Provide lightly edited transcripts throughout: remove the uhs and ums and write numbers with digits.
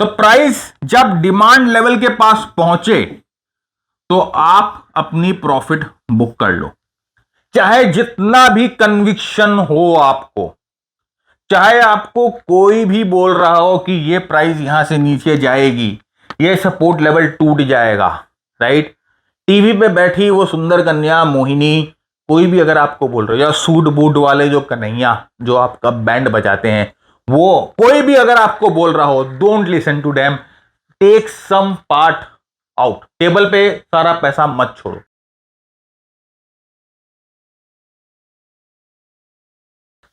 तो प्राइस जब demand level के पास पहुंचे तो आप अपनी प्रॉफिट बुक कर लो, चाहे जितना भी कन्विक्शन हो आपको, चाहे आपको कोई भी बोल रहा हो कि ये प्राइस यहां से नीचे जाएगी, ये सपोर्ट लेवल टूट जाएगा, राइट। टीवी पे बैठी वो सुंदर कन्या मोहिनी, कोई भी अगर आपको बोल रहे हो, या सूट बूट वाले जो कन्हैया जो आपका बैंड बजाते हैं, वो कोई भी अगर आपको बोल रहा हो, don't listen to them, take some part out, table पे सारा पैसा मत छोड़ो।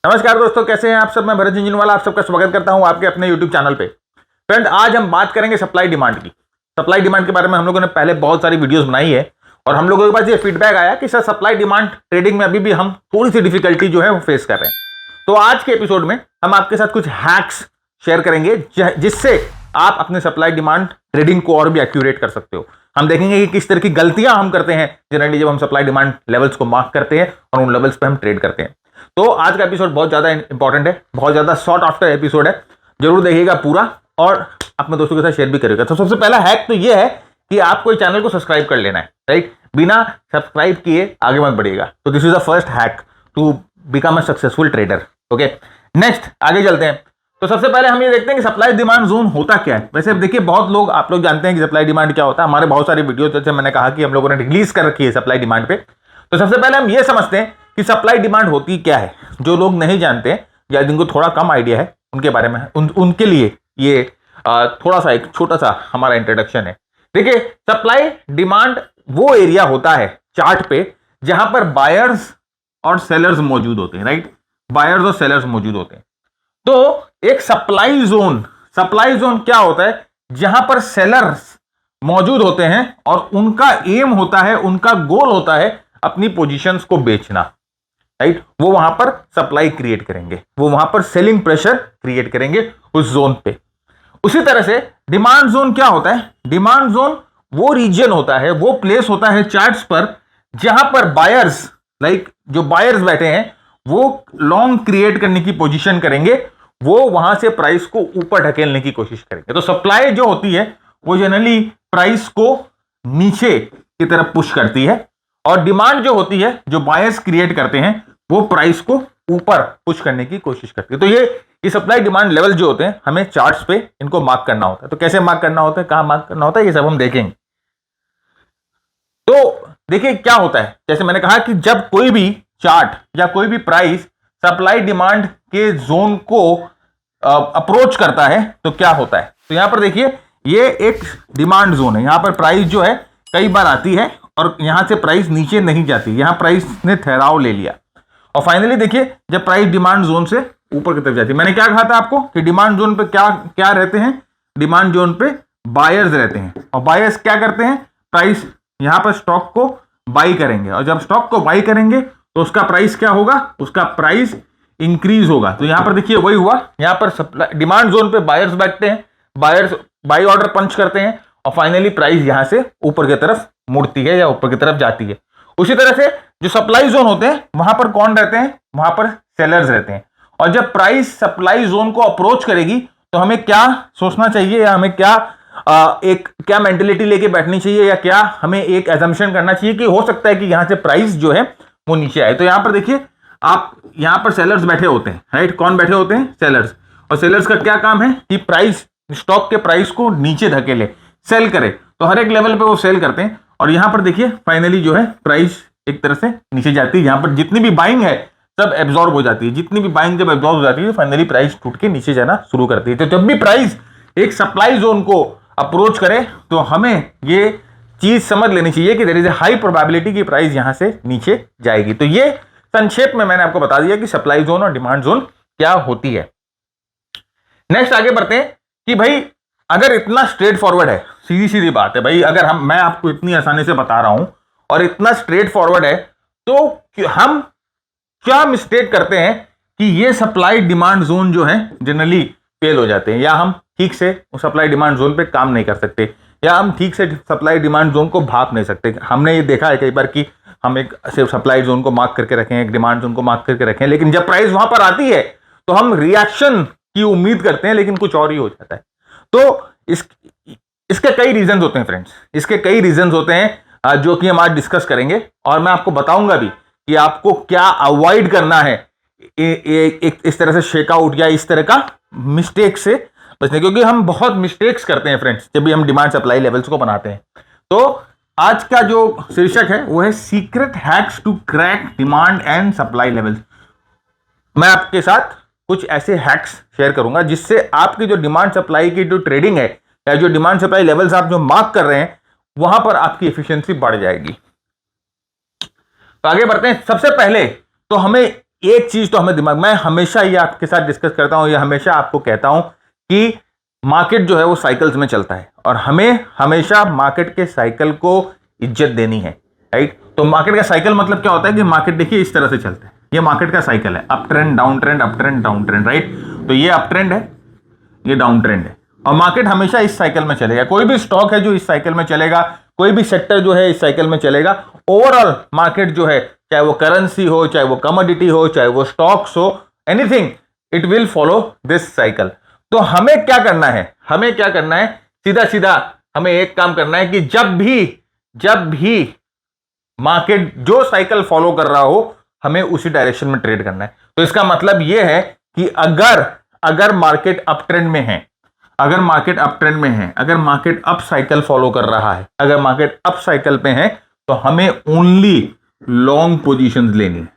नमस्कार दोस्तों, कैसे हैं आप सब। मैं भरत झुंझुनवाला आप सबका स्वागत करता हूं आपके अपने YouTube चैनल पे। फ्रेंड, आज हम बात करेंगे सप्लाई डिमांड की। सप्लाई डिमांड के बारे में हम लोगों ने पहले बहुत सारी वीडियोस बनाई है और हम लोगों के पास ये फीडबैक आया कि सर सप्लाई डिमांड ट्रेडिंग में अभी भी हम थोड़ी सी डिफिकल्टी जो है वो फेस कर रहे हैं। तो आज के एपिसोड में हम आपके साथ कुछ हैक्स शेयर करेंगे जिससे आप अपने सप्लाई डिमांड ट्रेडिंग को और भी एक्यूरेट कर सकते हो। हम देखेंगे कि किस तरह की गलतियां हम करते हैं जनरली जब हम सप्लाई डिमांड लेवल्स को मार्क करते हैं और उन लेवल्स पे हम ट्रेड करते हैं। तो आज का एपिसोड बहुत ज्यादा इंपॉर्टेंट है, बहुत ज्यादा शॉर्ट आफ्टर एपिसोड है, जरूर देखिएगा पूरा और अपने दोस्तों के साथ शेयर भी करिएगा। तो सबसे पहला हैक तो ये है कि आपको इस चैनल को सब्सक्राइब कर लेना है, राइट। बिना सब्सक्राइब किए आगे मत बढ़िएगा। तो this is the first hack to become a successful trader. Okay, next आगे चलते हैं। तो सबसे पहले हम ये देखते हैं कि सप्लाई डिमांड जोन होता क्या है। वैसे देखिए, बहुत लोग आप लोग जानते हैं कि सप्लाई डिमांड क्या होता है। हमारे बहुत सारी वीडियो जैसे मैंने कहा कि हम लोगों ने रिलीज कर रखी है सप्लाई डिमांड पे। तो सबसे पहले हम ये समझते हैं कि सप्लाई डिमांड होती क्या है। जो लोग नहीं जानते हैं या जिनको थोड़ा कम आइडिया है उनके बारे में उनके लिए ये थोड़ा सा एक छोटा सा हमारा इंट्रोडक्शन है। देखिए, सप्लाई डिमांड वो एरिया होता है चार्ट पे जहां पर बायर्स और सेलर्स मौजूद होते हैं, राइट। बायर्स और सेलर्स मौजूद होते हैं। तो एक सप्लाई जोन क्या होता है, जहां पर सेलर्स मौजूद होते हैं और उनका एम होता है, उनका गोल होता है अपनी पोजीशंस को बेचना, राइट। वो वहां पर सप्लाई क्रिएट करेंगे, वो वहां पर सेलिंग प्रेशर क्रिएट करेंगे उस जोन पे। उसी तरह से डिमांड जोन क्या होता है, डिमांड जोन वो रीजन होता है, वो प्लेस होता है चार्ट्स पर जहां पर बायर्स, लाइक जो बायर्स बैठे हैं, वो लॉन्ग क्रिएट करने की पोजीशन करेंगे, वो वहां से प्राइस को ऊपर ढकेलने की कोशिश करेंगे। तो सप्लाई जो होती है वो जनरली प्राइस को नीचे की तरफ पुश करती है और डिमांड जो होती है, जो बायर्स क्रिएट करते हैं, वो प्राइस को ऊपर पुश करने की कोशिश करती है। तो ये सप्लाई डिमांड लेवल जो होते हैं हमें चार्ट्स पे इनको मार्क करना होता है। तो कैसे मार्क करना होता है, कहां मार्क करना होता है, ये सब हम देखेंगे। तो देखिए क्या होता है, जैसे मैंने कहा कि जब कोई भी चार्ट या कोई भी प्राइस सप्लाई डिमांड के जोन को अप्रोच करता है तो क्या होता है। तो यहां पर देखिए, ये एक डिमांड जोन है। यहां पर प्राइस जो है कई बार आती है और यहां से प्राइस नीचे नहीं जाती, यहां प्राइस ने ठहराव ले लिया और फाइनली देखिए जब प्राइस डिमांड जोन से ऊपर की तरफ जाती है। मैंने क्या कहा था आपको कि डिमांड जोन पे क्या क्या रहते हैं, डिमांड जोन पे बायर्स रहते हैं और बायर्स क्या करते हैं, प्राइस यहां पर स्टॉक को बाई करेंगे और जब स्टॉक को बाई करेंगे तो उसका प्राइस क्या होगा, उसका प्राइस इंक्रीज होगा। तो यहां पर देखिए वही हुआ, यहां पर सप्लाई डिमांड जोन पे बायर्स बैठते हैं, बायर्स बाई ऑर्डर पंच करते हैं और फाइनली प्राइस यहां से ऊपर की तरफ मुड़ती है या ऊपर की तरफ जाती है। उसी तरह से जो सप्लाई जोन होते हैं वहां पर कौन रहते हैं, वहां पर सेलर्स रहते हैं और जब प्राइस सप्लाई जोन को अप्रोच करेगी तो हमें क्या सोचना चाहिए या हमें क्या मेंटेलिटी लेके बैठनी चाहिए या क्या हमें एक एजम्पशन करना चाहिए कि हो सकता है कि यहां से प्राइस जो है वो नीचे आए। तो यहां पर देखिए, आप यहां पर सेलर्स बैठे होते हैं, राइट। कौन बैठे होते हैं, सेलर्स। और सेलर्स का क्या काम है कि प्राइस, स्टॉक के प्राइस को नीचे धकेले, सेल करे। तो हर एक लेवल पे वो सेल करते हैं और यहां पर देखिए फाइनली जो है प्राइस एक तरह से नीचे जाती है। यहां पर जितनी भी बाइंग है सब एब्जॉर्ब हो जाती है, जितनी भी बाइंग जब एब्जॉर्ब हो जाती है फाइनली प्राइस टूट के नीचे जाना शुरू करती है। तो जब भी प्राइस एक सप्लाई जोन को अप्रोच करे तो हमें ये चीज समझ लेनी चाहिए कि there is a high probability कि प्राइस यहां से नीचे जाएगी। तो ये संक्षेप में मैंने आपको बता दिया कि सप्लाई जोन और डिमांड जोन क्या होती है। नेक्स्ट आगे बढ़ते हैं कि भाई अगर इतना स्ट्रेट फॉरवर्ड है, सीधी सीधी बात है भाई, अगर मैं आपको इतनी आसानी से बता रहा हूं और इतना स्ट्रेट फॉरवर्ड है तो हम क्या मिस्टेक करते हैं कि ये सप्लाई डिमांड जोन जो है जनरली फेल हो जाते हैं या हम ठीक से सप्लाई डिमांड जोन पे काम नहीं कर सकते या हम ठीक से सप्लाई डिमांड जोन को भाप नहीं सकते। हमने ये देखा है कई बार कि हम एक सिर्फ सप्लाई जोन को मार्क करके रखें, एक डिमांड जोन को मार्क करके रखें, लेकिन जब प्राइस वहां पर आती है तो हम रिएक्शन की उम्मीद करते हैं लेकिन कुछ और ही हो जाता है। तो इस इसके कई रीजंस होते हैं फ्रेंड्स, इसके कई रीजंस होते हैं जो कि हम आज डिस्कस करेंगे, और मैं आपको बताऊंगा भी कि आपको क्या अवॉइड करना है इस तरह से शेकआउट या इस तरह का मिस्टेक से बचने, क्योंकि हम बहुत मिस्टेक्स करते हैं फ्रेंड्स जब भी हम डिमांड सप्लाई लेवल्स को बनाते हैं। तो आज का जो शीर्षक है वो है secret hacks to crack demand and supply levels. मैं आपके साथ कुछ ऐसे हैक्स शेयर करूंगा जिससे आपकी जो डिमांड सप्लाई की जो ट्रेडिंग है या जो डिमांड सप्लाई लेवल्स आप जो मार्क कर रहे हैं वहां पर आपकी एफिशिएंसी बढ़ जाएगी। तो आगे बढ़ते हैं। सबसे पहले तो हमें एक चीज तो हमें दिमाग, मैं हमेशा ये आपके साथ डिस्कस करता हूं, या हमेशा आपको कहता हूं कि मार्केट जो है वो साइकिल्स में चलता है और हमें हमेशा मार्केट के साइकिल को इज्जत देनी है, राइट। तो मार्केट का साइकिल मतलब क्या होता है कि मार्केट देखिए इस तरह से चलता है, ये मार्केट का साइकिल है, up trend down trend, up trend down trend, right. तो ये अप ट्रेंड है, ये डाउन ट्रेंड है, और मार्केट हमेशा इस साइकिल में चलेगा। कोई भी स्टॉक है जो इस साइकिल में चलेगा, कोई भी सेक्टर जो है इस साइकिल में चलेगा। ओवरऑल मार्केट जो है, चाहे वो करेंसी हो, चाहे वो कमोडिटी हो, चाहे वो स्टॉक्स हो, anything, it will follow this cycle. तो हमें क्या करना है, हमें क्या करना है, सीधा सीधा हमें एक काम करना है कि जब भी मार्केट जो साइकिल फॉलो कर रहा हो हमें उसी डायरेक्शन में ट्रेड करना है। तो इसका मतलब यह है कि अगर मार्केट अप ट्रेंड में है, अगर मार्केट अप ट्रेंड में है, अगर मार्केट अप साइकिल फॉलो कर रहा है, अगर मार्केट अप साइकिल पे है, तो हमें ओनली लॉन्ग पोजीशंस लेनी है,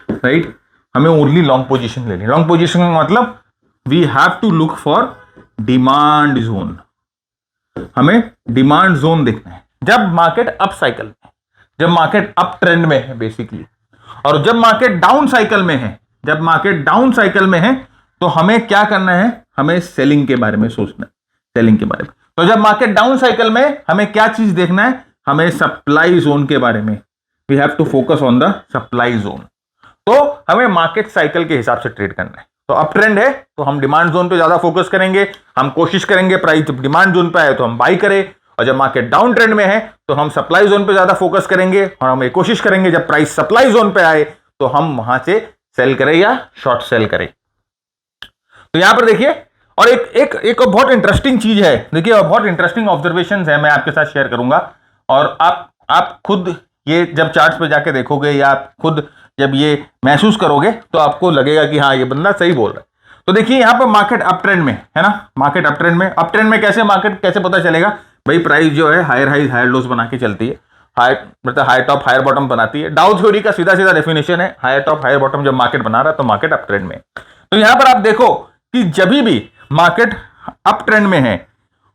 राइट। हमें ओनली लॉन्ग पोजीशन लेनी है। लॉन्ग पोजीशन का मतलब we have to look for demand zone. हमें डिमांड जोन देखना है जब मार्केट अप साइकिल में है, जब मार्केट अप ट्रेंड में है बेसिकली, और जब मार्केट डाउन साइकिल में है, जब मार्केट डाउन साइकिल में है तो हमें क्या करना है, हमें सेलिंग के बारे में सोचना है, सेलिंग के बारे में। तो जब मार्केट डाउन साइकिल में हमें क्या चीज देखना है, हमें सप्लाई जोन के बारे में, we have to focus on the supply zone. तो हमें मार्केट साइकिल के हिसाब से ट्रेड करना है। तो अप ट्रेंड है तो हम डिमांड जोन पे ज्यादा फोकस करेंगे, हम कोशिश करेंगे प्राइस जब डिमांड जोन पे आए तो हम बाई करें, और जब मार्केट डाउन ट्रेंड में है तो हम सप्लाई जोन पे ज्यादा फोकस करेंगे, और हम ये कोशिश करेंगे जब प्राइस सप्लाई जोन पे आए तो हम वहां से सेल करें या शॉर्ट सेल करें। तो यहां पर देखिए, और एक बहुत इंटरेस्टिंग चीज है, देखिए बहुत इंटरेस्टिंग ऑब्जर्वेशंस है, मैं आपके साथ शेयर करूंगा, और आप खुद ये जब चार्ट्स पे जाके देखोगे या आप खुद जब ये महसूस करोगे तो आपको लगेगा कि हाँ ये बंदा सही बोल रहा है। तो देखिए यहां पर मार्केट अप ट्रेंड में है ना, मार्केट अप ट्रेंड में, अप ट्रेंड में कैसे मार्केट कैसे पता चलेगा भाई, प्राइस जो है हायर हाई हायर लोस बना के चलती है, मतलब हायर टॉप हायर बॉटम बनाती है। डाउ थ्योरी का सीधा सीधा डेफिनेशन है हायर टॉप हायर बॉटम जब मार्केट बना रहा है तो मार्केट अप ट्रेंड में। तो यहां पर आप देखो कि जब भी मार्केट अप ट्रेंड में है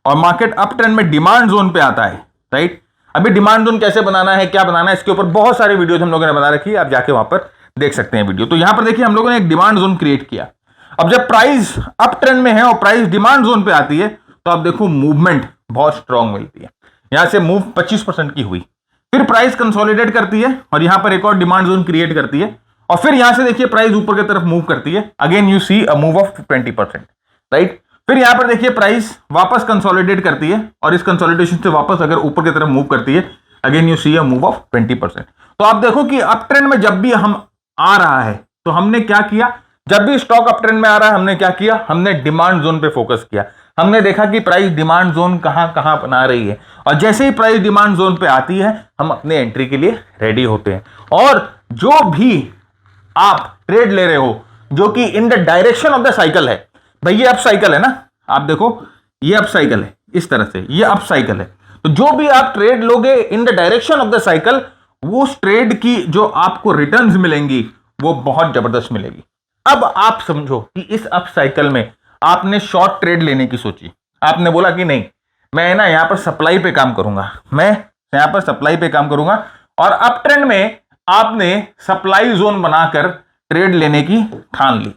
और मार्केट अप ट्रेंड में डिमांड जोन पे आता है, राइट। अभी डिमांड जोन कैसे बनाना है, क्या बनाना है, इसके ऊपर बहुत सारे वीडियोस हम लोगों ने बना रखी है, आप जाके वहां पर देख सकते हैं वीडियो। तो यहां पर देखिए हम लोगों ने एक डिमांड जोन क्रिएट किया। अब जब प्राइस अप ट्रेंड में है और प्राइस डिमांड जोन पे आती है तो आप देखो मूवमेंट बहुत स्ट्रांग मिलती है। यहां से मूव 25% की हुई, फिर प्राइस कंसोलिडेट करती है और यहां पर एक और डिमांड जोन क्रिएट करती है, और फिर यहां से देखिए प्राइस ऊपर की तरफ मूव करती है, again you see a move of 20%, right. फिर यहां पर देखिए प्राइस वापस कंसोलिडेट करती है और इस कंसोलिडेशन से वापस अगर ऊपर की तरफ मूव करती है, again you see a move of 20%। तो आप देखो कि अप ट्रेंड में जब भी हम आ रहा है तो हमने क्या किया, जब भी स्टॉक अप ट्रेंड में आ रहा है हमने क्या किया, हमने डिमांड जोन पे फोकस किया। हमने देखा कि प्राइस डिमांड जोन कहां कहां बना रही है, और जैसे ही प्राइस डिमांड जोन पे आती है हम अपने एंट्री के लिए रेडी होते हैं। और जो भी आप ट्रेड ले रहे हो जो कि in the direction of the cycle है, भाई ये अप साइकिल है ना, आप देखो ये अप साइकिल है, इस तरह से ये अप साइकिल है, तो जो भी आप ट्रेड लोगे in the direction of the cycle, वो ट्रेड की जो आपको रिटर्न्स मिलेंगी वो बहुत जबरदस्त मिलेगी। अब आप समझो कि इस अप साइकिल में आपने शॉर्ट ट्रेड लेने की सोची, आपने बोला कि नहीं मैं ना यहां पर सप्लाई पे काम करूंगा, मैं यहां पर सप्लाई पे काम करूंगा, और अप ट्रेंड में आपने सप्लाई जोन बनाकर ट्रेड लेने की ठान ली,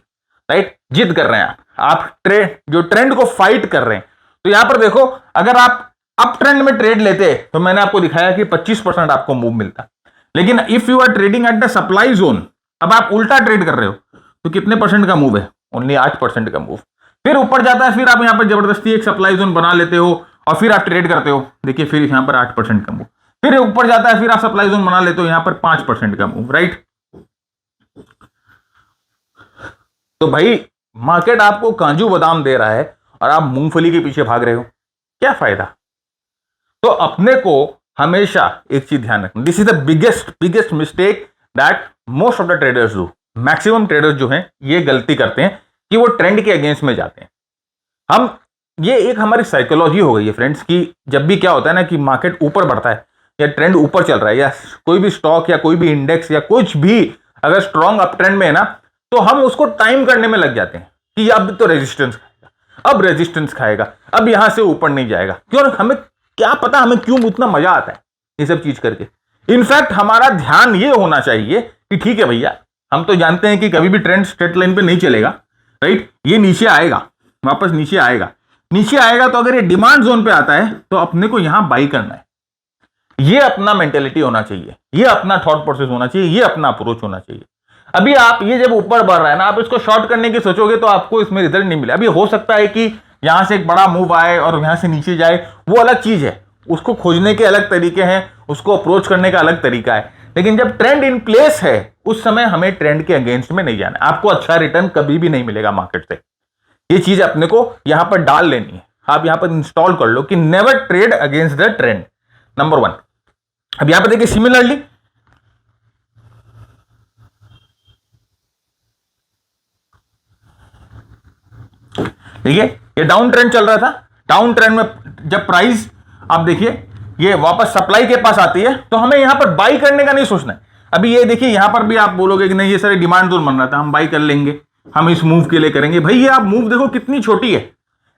राइट। जिद कर रहे हैं आप ट्रेड जो ट्रेंड को फाइट कर रहे हैं। तो यहां पर देखो अगर आप अप ट्रेंड में ट्रेड लेते तो मैंने आपको दिखाया कि 25% आपको मूव मिलता, लेकिन if you are trading at the supply zone, अब आप उल्टा ट्रेड कर रहे हो तो कितने परसेंट का मूव है, ओनली 8% का मूव। फिर ऊपर जाता है, फिर आप यहां पर जबरदस्ती एक सप्लाई जोन बना लेते हो और फिर आप ट्रेड करते हो, देखिए फिर यहां पर 8% का मूव, फिर ऊपर जाता है, फिर आप सप्लाई जोन बना लेते हो यहां पर 5% का मूव, राइट। तो भाई मार्केट आपको काजू बादाम दे रहा है और आप मूंगफली के पीछे भाग रहे हो, क्या फायदा। तो अपने को हमेशा एक चीज ध्यान रखना, this is the biggest mistake that most of the traders do. Maximum traders जो हैं ये गलती करते हैं कि वो ट्रेंड के अगेंस्ट में जाते हैं। हम ये एक हमारी साइकोलॉजी हो गई है फ्रेंड्स कि जब भी क्या होता है ना कि मार्केट ऊपर बढ़ता है या ट्रेंड ऊपर चल रहा है या कोई भी स्टॉक या कोई भी इंडेक्स या कुछ भी अगर स्ट्रॉन्ग अप ट्रेंड में है ना, तो हम उसको टाइम करने में लग जाते हैं कि अब तो रेजिस्टेंस खाएगा, अब रेजिस्टेंस खाएगा, अब यहां से ऊपर नहीं जाएगा। क्यों, हमें क्या पता हमें क्यों उतना मजा आता है ये सब चीज करके। इनफैक्ट हमारा ध्यान ये होना चाहिए कि ठीक है भैया, हम तो जानते हैं कि कभी भी ट्रेंड स्ट्रेट लाइन पे नहीं चलेगा, राइट, ये नीचे आएगा, वापस नीचे आएगा, नीचे आएगा तो अगर ये डिमांड जोन पे आता है तो अपने को यहां बाई करना है। ये अपना मेंटेलिटी होना चाहिए, ये अपना थॉट प्रोसेस होना चाहिए, ये अपना अप्रोच होना चाहिए। अभी आप ये जब ऊपर बढ़ रहा है ना, आप इसको शॉर्ट करने की सोचोगे तो आपको इसमें रिजल्ट नहीं मिले। अभी हो सकता है कि यहां से एक बड़ा मूव आए और यहां से नीचे जाए, वो अलग चीज है, उसको खोजने के अलग तरीके हैं, उसको अप्रोच करने का अलग तरीका है। लेकिन जब ट्रेंड इन प्लेस है उस समय हमें ट्रेंड के अगेंस्ट में नहीं जाना, आपको अच्छा रिटर्न कभी भी नहीं मिलेगा मार्केट से। ये चीज अपने को यहां पर डाल लेनी है, आप यहां पर इंस्टॉल कर लो कि never trade against the trend, number 1। अब यहां पर देखिए सिमिलरली देखिए ये डाउन ट्रेंड चल रहा था, डाउन ट्रेंड में जब प्राइस आप देखिए ये वापस सप्लाई के पास आती है तो हमें यहां पर बाई करने का नहीं सोचना है। अभी ये देखिए यहां पर भी आप बोलोगे कि नहीं ये सारी डिमांड जोन बन रहा था, हम बाई कर लेंगे, हम इस मूव के लिए करेंगे। भाई ये आप मूव देखो कितनी छोटी है,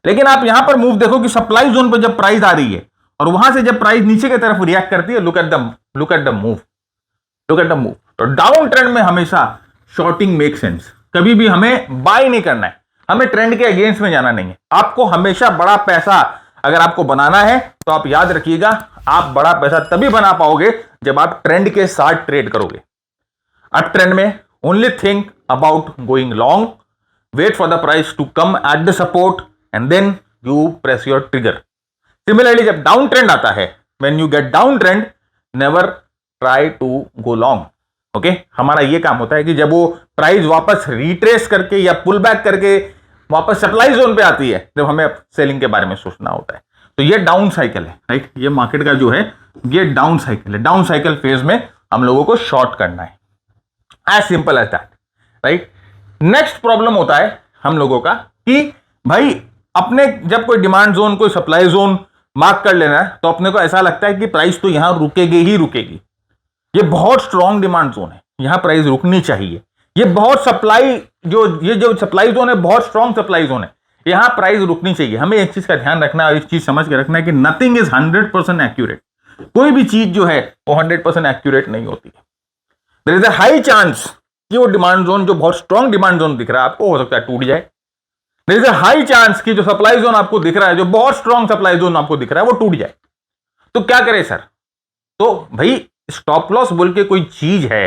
लेकिन आप यहां पर मूव देखो कि सप्लाई जोन पर जब प्राइस आ रही है और वहां से जब प्राइस नीचे की तरफ रिएक्ट करती है, look at the move, look at the move. तो डाउन ट्रेंड में हमेशा शॉर्टिंग मेक सेंस, कभी भी हमें बाय नहीं करना है, हमें ट्रेंड के अगेंस्ट में जाना नहीं है। आपको हमेशा बड़ा पैसा अगर आपको बनाना है तो आप याद रखिएगा, आप बड़ा पैसा तभी बना पाओगे जब आप ट्रेंड के साथ ट्रेड करोगे। अप ट्रेंड में only think about going long, wait for the price to come at the support and then you press your trigger. Similarly जब डाउन ट्रेंड आता है, when you get down trend, never try to go long. Okay, हमारा ये काम होता है कि जब वो प्राइस वापस रिट्रेस करके या पुल बैक करके वापस सप्लाई जोन पे आती है, जब हमें सेलिंग के बारे में सोचना होता है। तो ये डाउन साइकिल है, राइट, ये मार्केट का जो है ये डाउन साइकिल है। डाउन साइकिल फेज में हम लोगों को शॉर्ट करना है, as simple as that, right. Next problem होता है हम लोगों का कि भाई अपने जब कोई डिमांड जोन कोई सप्लाई जोन मार्क कर लेना है तो अपने को ऐसा लगता है कि प्राइस तो यहां रुकेगी ही रुकेगी, ये बहुत स्ट्रॉन्ग डिमांड जोन है, यहां प्राइस रुकनी चाहिए। ये बहुत सप्लाई जो सप्लाई जोन है बहुत स्ट्रॉन्ग सप्लाई जोन है, यहां प्राइस रुकनी चाहिए। हमें एक चीज का ध्यान रखना है, एक चीज समझ के रखना है कि नथिंग इज 100% एक्यूरेट। कोई भी चीज जो है वो 100% एक्यूरेट नहीं होती है। There is a high chance कि वो डिमांड जोन जो बहुत स्ट्रॉन्ग डिमांड जोन दिख रहा है आपको, हो सकता है टूट जाए। There is a high chance कि जो सप्लाई जोन आपको दिख रहा है, जो बहुत स्ट्रॉन्ग सप्लाई जोन आपको दिख रहा है, वो टूट जाए। तो क्या करें सर? तो भाई स्टॉप लॉस बोल के कोई चीज है,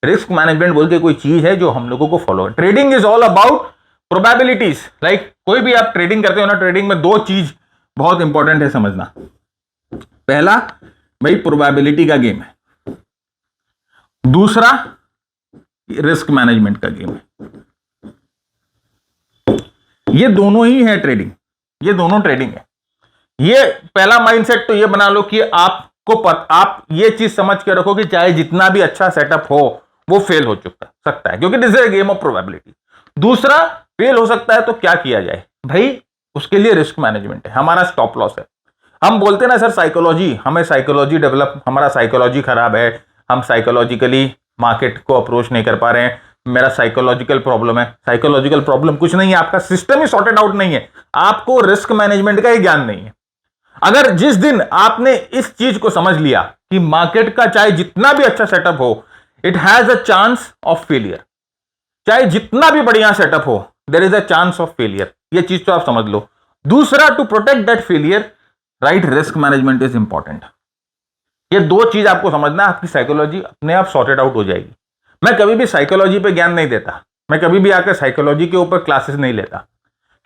रिस्क मैनेजमेंट बोल के कोई चीज है जो हम लोगों को फॉलो है। Trading is all about probabilities. Like कोई भी आप ट्रेडिंग करते हो ना, ट्रेडिंग में दो चीज बहुत इंपॉर्टेंट है समझना। पहला भाई प्रोबेबिलिटी का गेम है, दूसरा रिस्क मैनेजमेंट का गेम है। ये दोनों ही है ट्रेडिंग, ये दोनों ट्रेडिंग है। ये पहला माइंडसेट तो ये बना लो कि आप ये चीज समझ के रखो कि चाहे जितना भी अच्छा सेटअप हो वो फेल हो सकता है, क्योंकि this is a game of probability. दूसरा, फेल हो सकता है तो क्या किया जाए भाई, उसके लिए रिस्क मैनेजमेंट है, हमारा स्टॉप लॉस है। हम बोलते ना सर साइकोलॉजी, हमें साइकोलॉजी डेवलप, हमारा साइकोलॉजी खराब है, हम साइकोलॉजिकली मार्केट को अप्रोच नहीं कर पा रहे हैं, मेरा साइकोलॉजिकल प्रॉब्लम है। साइकोलॉजिकल प्रॉब्लम कुछ नहीं है, आपका सिस्टम ही सॉर्टेड आउट नहीं है, आपको रिस्क मैनेजमेंट का ही ज्ञान नहीं है। अगर जिस दिन आपने इस चीज को समझ लिया कि मार्केट का चाहे जितना भी अच्छा सेटअप हो, it has a chance of failure, चाहे जितना भी बढ़िया सेटअप हो, there is a chance of failure, ये चीज तो आप समझ लो। दूसरा, to protect that failure, right, risk management is important. ये दो चीज आपको समझना, आपकी साइकोलॉजी अपने आप सॉर्टेड आउट हो जाएगी। मैं कभी भी साइकोलॉजी पे ज्ञान नहीं देता, मैं कभी भी आकर साइकोलॉजी के ऊपर क्लासेस नहीं लेता,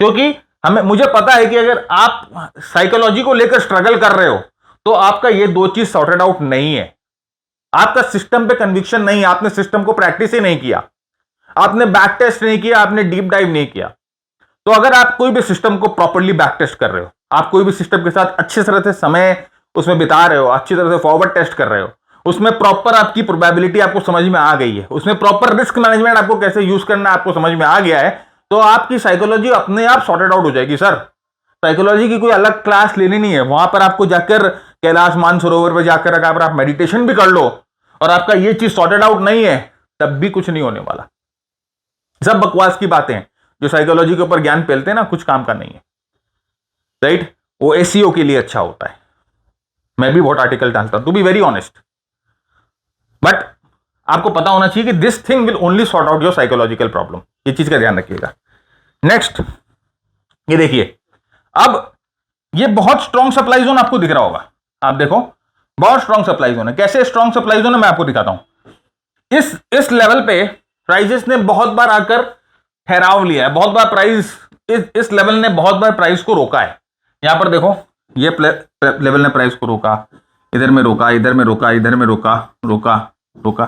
क्योंकि मुझे पता है कि अगर आप साइकोलॉजी को लेकर स्ट्रगल कर रहे हो तो आपका ये दो चीज सॉर्टेड आउट नहीं है, आपका सिस्टम पे कन्विक्शन नहीं है, आपने सिस्टम को प्रैक्टिस ही नहीं किया, आपने बैक टेस्ट नहीं किया, आपने डीप डाइव नहीं किया। तो अगर आप कोई भी सिस्टम को प्रॉपरली बैक टेस्ट कर रहे हो, आप कोई भी सिस्टम के साथ अच्छी तरह से समय उसमें बिता रहे हो, अच्छी तरह से फॉरवर्ड टेस्ट कर रहे हो, उसमें प्रॉपर आपकी प्रोबेबिलिटी आपको समझ में आ गई है, उसमें प्रॉपर रिस्क मैनेजमेंट आपको कैसे यूज करना है आपको समझ में आ गया है, तो आपकी साइकोलॉजी अपने आप सॉर्टेड आउट हो जाएगी सर। साइकोलॉजी की कोई अलग क्लास लेनी नहीं है, वहां पर आपको जाकर कैलाश मानसरोवर पर जाकर अगर आप मेडिटेशन भी कर लो और आपका ये चीज सॉर्टेड आउट नहीं है, तब भी कुछ नहीं होने वाला। सब बकवास की बातें हैं जो साइकोलॉजी के ऊपर ज्ञान फैलते हैं ना, कुछ काम का नहीं है, राइट। वो एसईओ के लिए अच्छा होता है, मैं भी बहुत आर्टिकल डालता हूं, to be very honest, but आपको पता होना चाहिए कि this thing will only sort out your psychological problem, ये चीज का ध्यान रखिएगा। नेक्स्ट, ये देखिए, अब ये बहुत स्ट्रॉन्ग सप्लाई जोन आपको दिख रहा होगा, आप देखो बहुत स्ट्रॉन्ग सप्लाई जोन है। कैसे स्ट्रॉन्ग सप्लाई जोन है मैं आपको दिखाता हूं। इस लेवल पे प्राइजेस ने बहुत बार आकर ठहराव लिया है, बहुत बार प्राइस इस लेवल ने बहुत बार प्राइस को रोका है। यहां पर देखो, ये लेवल ने प्राइस को रोका, इधर में रोका, इधर में रोका, इधर में रोका, रोका, रोका,